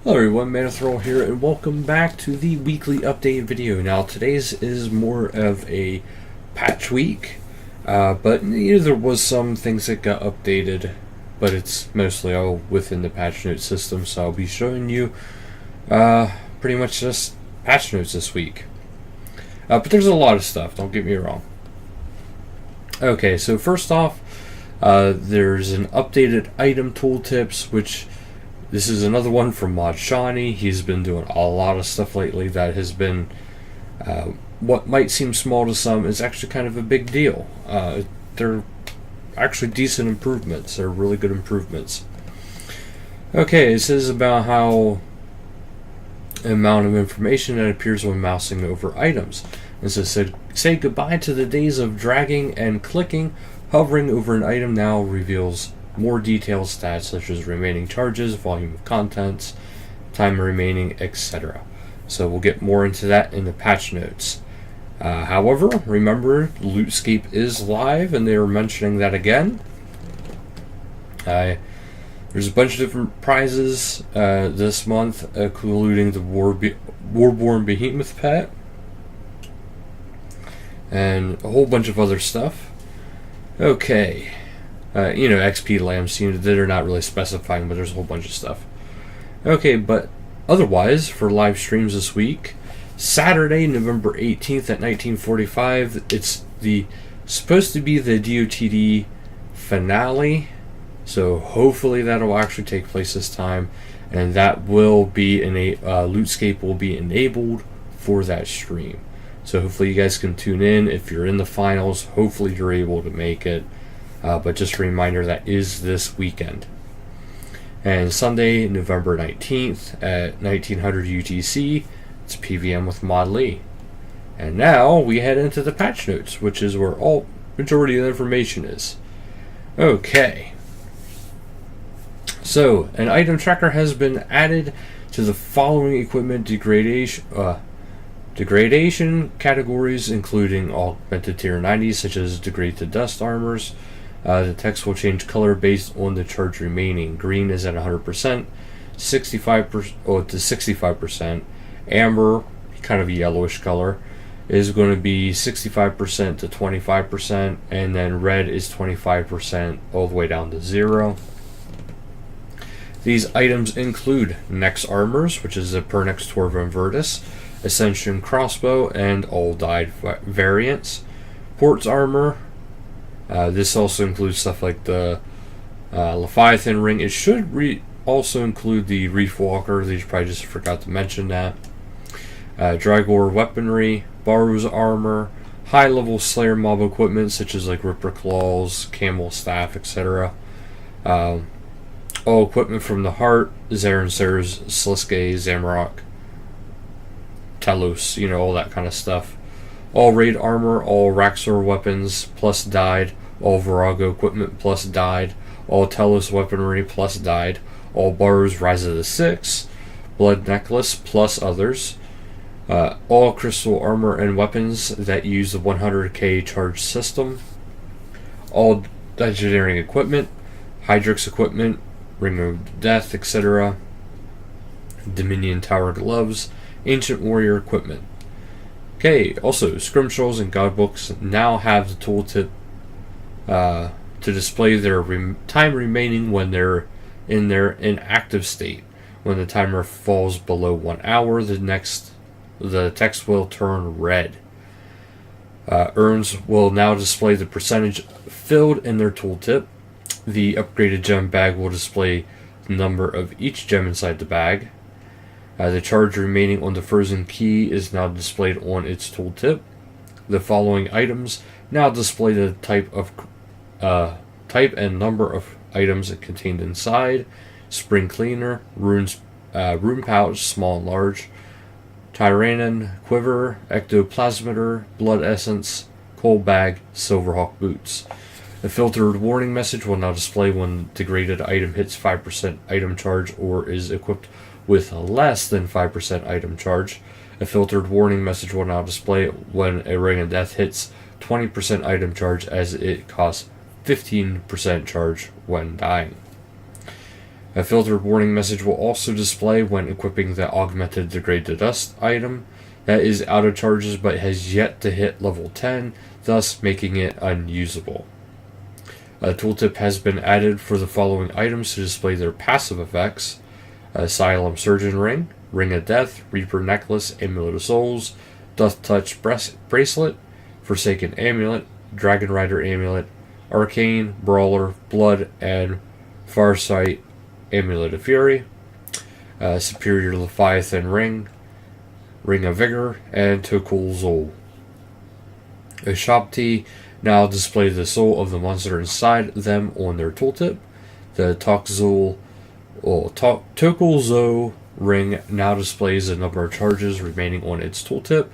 Hello everyone, Manithral here, and welcome back to the weekly update video. Now, today's is more of a patch week, but there was some things that got updated, but it's mostly all within the patch note system, so I'll be showing you pretty much just patch notes this week. But there's a lot of stuff, don't get me wrong. Okay, so first off, there's an updated item tooltips, which this is another one from Mod Shawnee. He's been doing a lot of stuff lately that has been what might seem small to some is actually kind of a big deal. They're actually decent improvements. They're really good improvements. Okay, it says about how amount of information that appears when mousing over items. And so it said, say goodbye to the days of dragging and clicking. Hovering over an item now reveals more detailed stats such as remaining charges, volume of contents, time remaining, etc. So we'll get more into that in the patch notes. However, remember, Lootscape is live, and they are mentioning that again. There's a bunch of different prizes this month, including the Warborn Behemoth pet, and a whole bunch of other stuff. Okay. XP lamps, they're not really specifying, but there's a whole bunch of stuff. Okay, but otherwise, for live streams this week, Saturday, November 18th at 1945, it's supposed to be the DOTD finale, so hopefully that'll actually take place this time, and that will be Lootscape will be enabled for that stream. So hopefully you guys can tune in. If you're in the finals, hopefully you're able to make it. But just a reminder, that is this weekend. And Sunday, November 19th at 1900 UTC, it's PVM with Mod Lee. And now we head into the patch notes, which is where all majority of the information is. Okay. So, an item tracker has been added to the following equipment degradation categories, including augmented tier 90s, such as degrade to dust armors. The text will change color based on the charge remaining. Green is at 100%, 65% to 65%. Amber, kind of a yellowish color, is going to be 65% to 25%, and then red is 25% all the way down to 0. These items include Nex Armors, which is a Pernex Torva Invertus, Ascension Crossbow, and all dyed variants. Port's Armor. This also includes stuff like the Leviathan Ring. It should also include the Reef Walker. They probably just forgot to mention that. Drygor Weaponry, Baru's Armor, high-level Slayer mob equipment such as like Ripper Claws, Camel Staff, etc. All equipment from the Heart, Zaren Sers, Sliske, Zamrock, Telos, all that kind of stuff. All raid armor, all Raxor weapons plus dyed, all Virago equipment plus dyed, all Telos weaponry plus dyed, all Baru's Rise of the Six, Blood Necklace plus others, all crystal armor and weapons that use the 100k charge system, all engineering equipment, Hydrix equipment, Ring of Death, etc., Dominion Tower gloves, Ancient Warrior equipment. Okay, also, Scrimshaws and Godbooks now have the tooltip to display their time remaining when they're in their inactive state. When the timer falls below 1 hour, the text will turn red. Urns will now display the percentage filled in their tooltip. The upgraded gem bag will display the number of each gem inside the bag. The charge remaining on the frozen key is now displayed on its tooltip. The following items now display the type and number of items contained inside: Spring Cleaner, Rune Pouch, small and large, Tyrannon Quiver, Ectoplasmitter, Blood Essence, Coal Bag, Silverhawk Boots. The filtered warning message will now display when degraded item hits 5% item charge or is equipped with less than 5% item charge. A filtered warning message will now display when a Ring of Death hits 20% item charge, as it costs 15% charge when dying. A filtered warning message will also display when equipping the augmented degrade to dust item that is out of charges but has yet to hit level 10, thus making it unusable. A tooltip has been added for the following items to display their passive effects: Asylum Surgeon Ring, Ring of Death, Reaper Necklace, Amulet of Souls, Death Touch Bracelet, Forsaken Amulet, Dragon Rider Amulet, Arcane, Brawler, Blood, and Farsight Amulet of Fury, Superior Leviathan Ring, Ring of Vigor, and Tokul Zol. A shop tea now display the soul of the monster inside them on their tooltip. The Tokul Zo ring now displays the number of charges remaining on its tooltip.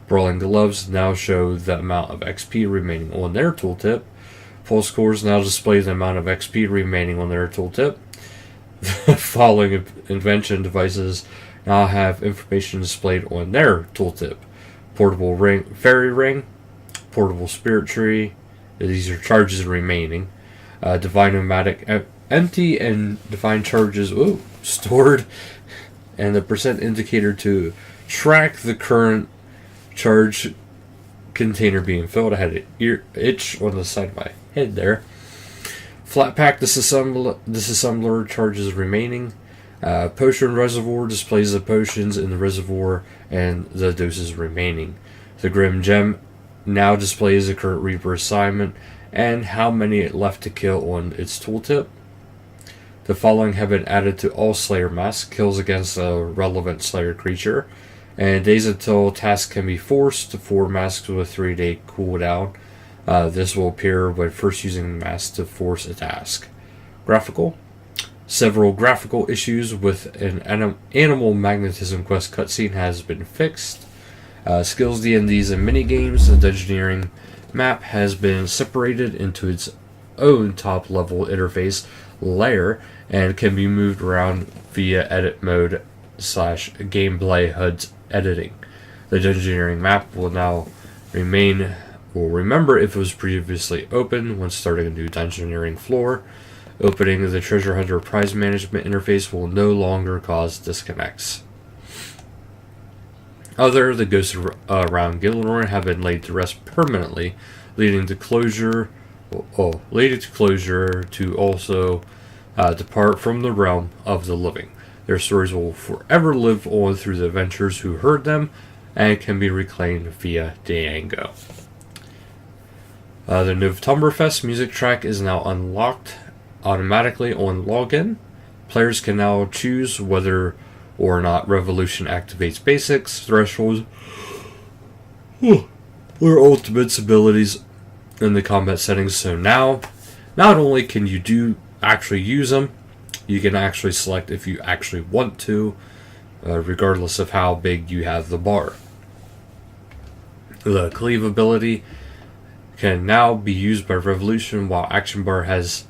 Brawling Gloves now show the amount of XP remaining on their tooltip. Pulse Cores now display the amount of XP remaining on their tooltip. The following invention devices now have information displayed on their tooltip: Portable Fairy Ring, Portable Spirit Tree, these are charges remaining, Divine Nomadic Empty, and Divine Charges stored, and the percent indicator to track the current charge container being filled. I had an itch on the side of my head there. Flat Pack Disassembler charges remaining. Potion Reservoir displays the potions in the reservoir and the doses remaining. The Grim Gem now displays the current Reaper assignment and how many left to kill on its tooltip. The following have been added to all Slayer masks: kills against a relevant Slayer creature, and days until tasks can be forced for masks with 3-day cooldown. This will appear when first using the mask to force a task. Graphical. Several graphical issues with an Animal Magnetism Quest cutscene has been fixed. Skills, D&Ds, and minigames. The Dungeoneering map has been separated into its own top-level interface layer and can be moved around via edit mode / gameplay HUD editing. The Dungeoneering map will now remember if it was previously open when starting a new Dungeoneering floor. Opening the Treasure Hunter prize management interface will no longer cause disconnects. The ghosts around Gilnor have been laid to rest permanently, leading to closure to also depart from the realm of the living. Their stories will forever live on through the adventurers who heard them and can be reclaimed via Diango. The Novemberfest music track is now unlocked automatically on login. Players can now choose whether or not Revolution activates basics, thresholds, or ultimates abilities in the combat settings. So now, not only can you actually use them, you can actually select if you actually want to, regardless of how big you have the bar. The Cleave ability can now be used by Revolution while Action Bar has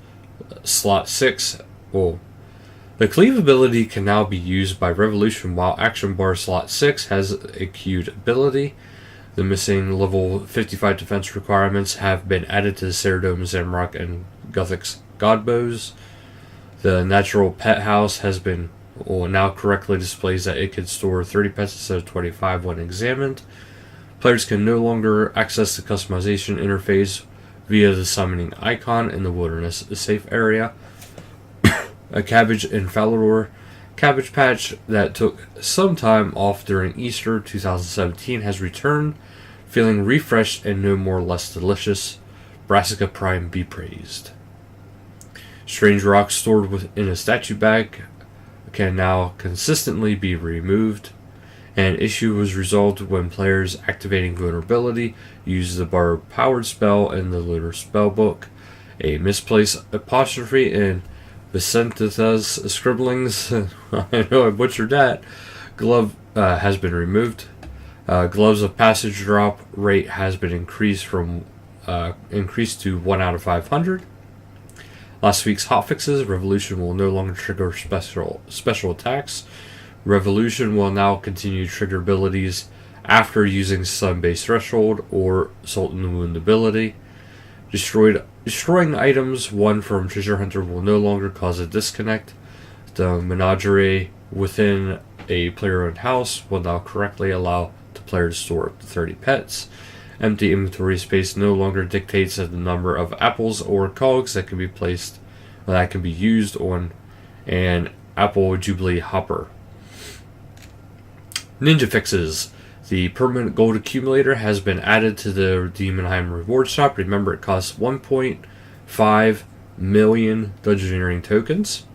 slot 6. The Cleave ability can now be used by Revolution while Action Bar slot 6 has a queued ability. The missing level 55 defense requirements have been added to the Ceradome, Zamrock, and Guthix Godbows. The Natural Pet House has been now correctly displays that it can store 30 pets instead of 25 when examined. Players can no longer access the customization interface via the summoning icon in the Wilderness Safe area. A Cabbage in Falador Cabbage Patch that took some time off during Easter 2017 has returned, feeling refreshed and no more less delicious. Brassica Prime be praised. Strange rocks stored within a statue bag can now consistently be removed. An issue was resolved when players activating vulnerability used the Bar Powered spell in the Lunar Spellbook. A misplaced apostrophe in Vicentita's scribblings, I know I butchered that, glove has been removed. Gloves of Passage drop rate has been increased to 1 out of 500. Last week's hotfixes: Revolution will no longer trigger special attacks. Revolution will now continue to trigger abilities after using Sun-based Threshold or Sultan Wound ability. Destroying items won from Treasure Hunter will no longer cause a disconnect. The menagerie within a player-owned house will now correctly allow the player to store up to 30 pets. Empty inventory space no longer dictates the number of apples or cogs that can be used on an Apple Jubilee hopper. Ninja fixes. The permanent gold accumulator has been added to the Demonheim reward shop. Remember, it costs 1.5 million Dungeoneering tokens.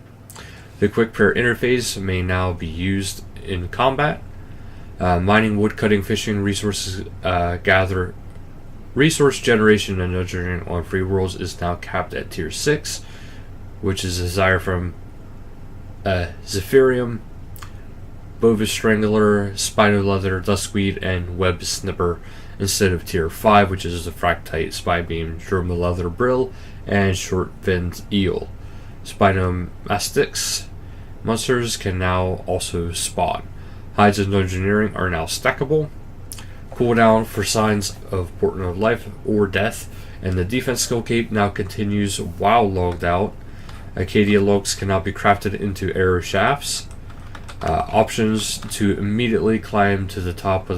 The quick pair interface may now be used in combat. Mining, woodcutting, fishing, resource generation, and nurturing on free worlds is now capped at tier 6, which is a desire from Zephyrium, Bovis Strangler, Spino Leather, Duskweed, and Web Snipper, instead of tier 5, which is the Fractite, Spybeam, Droma Leather Brill, and Short Finned Eel. Spinomastix monsters can now also spawn. Hides and Dungeoneering are now stackable. Cooldown for signs of Portent of Life or Death, and the defense skill cape now continues while logged out. Acadia logs can now be crafted into arrow shafts. Options to immediately climb to the top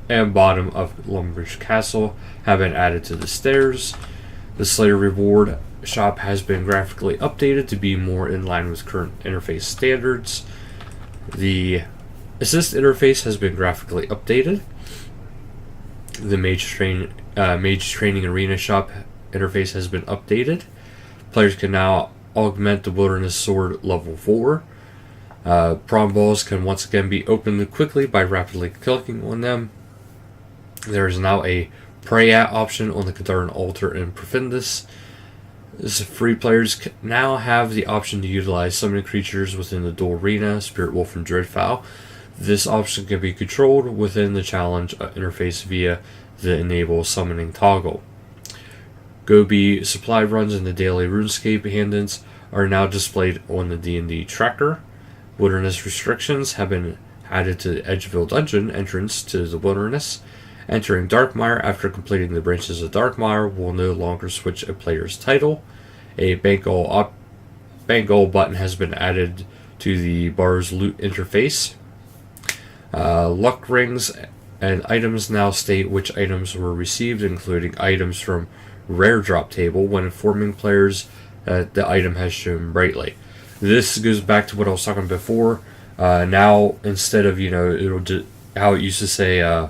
and bottom of Lumbridge Castle have been added to the stairs. The Slayer reward shop has been graphically updated to be more in line with current interface standards. The assist interface has been graphically updated. The Mage Training Arena shop interface has been updated. Players can now augment the Wilderness Sword level 4. Prom balls can once again be opened quickly by rapidly clicking on them. There is now a Pray At option on the Kadaran altar in Profundus. Free players now have the option to utilize summoning creatures within the dual arena, Spirit Wolf and Dreadfowl. This option can be controlled within the challenge interface via the Enable Summoning toggle. Gobi supply runs and the daily RuneScape handins are now displayed on the D&D tracker. Wilderness restrictions have been added to the Edgeville Dungeon entrance to the wilderness. Entering Darkmire after completing the branches of Darkmire will no longer switch a player's title. A bank goal button has been added to the bar's loot interface. Luck rings and items now state which items were received, including items from Rare Drop table, when informing players that the item has shown brightly. This goes back to what I was talking before. Now, instead of, how it used to say,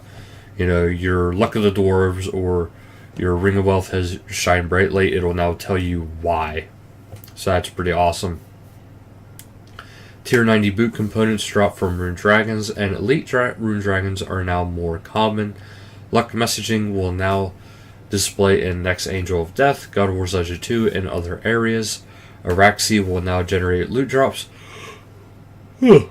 your Luck of the Dwarves or your Ring of Wealth has shined brightly, it'll now tell you why. So that's pretty awesome. Tier 90 boot components drop from Rune Dragons, and Elite Rune Dragons are now more common. Luck messaging will now display in Next Angel of Death, God of War Legend 2, and other areas. Araxi will now generate loot drops. When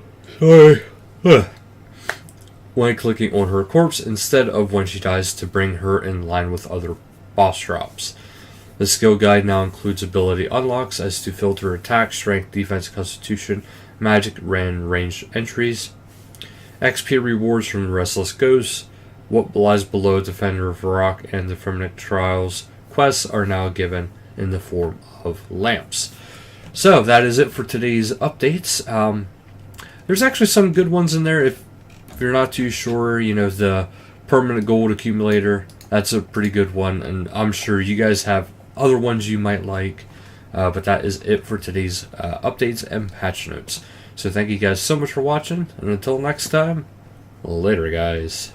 clicking on her corpse instead of when she dies, to bring her in line with other boss drops. The skill guide now includes ability unlocks as to filter attack, strength, defense, constitution, magic, and ranged entries. XP rewards from the Restless Ghost, What Lies Below, Defender of Rock, and the Firmament Trials quests are now given in the form of lamps. So that is it for today's updates. There's actually some good ones in there. If you're not too sure, the permanent gold accumulator, that's a pretty good one, and I'm sure you guys have other ones you might like. But that is it for today's updates and patch notes. So thank you guys so much for watching, and until next time, later guys.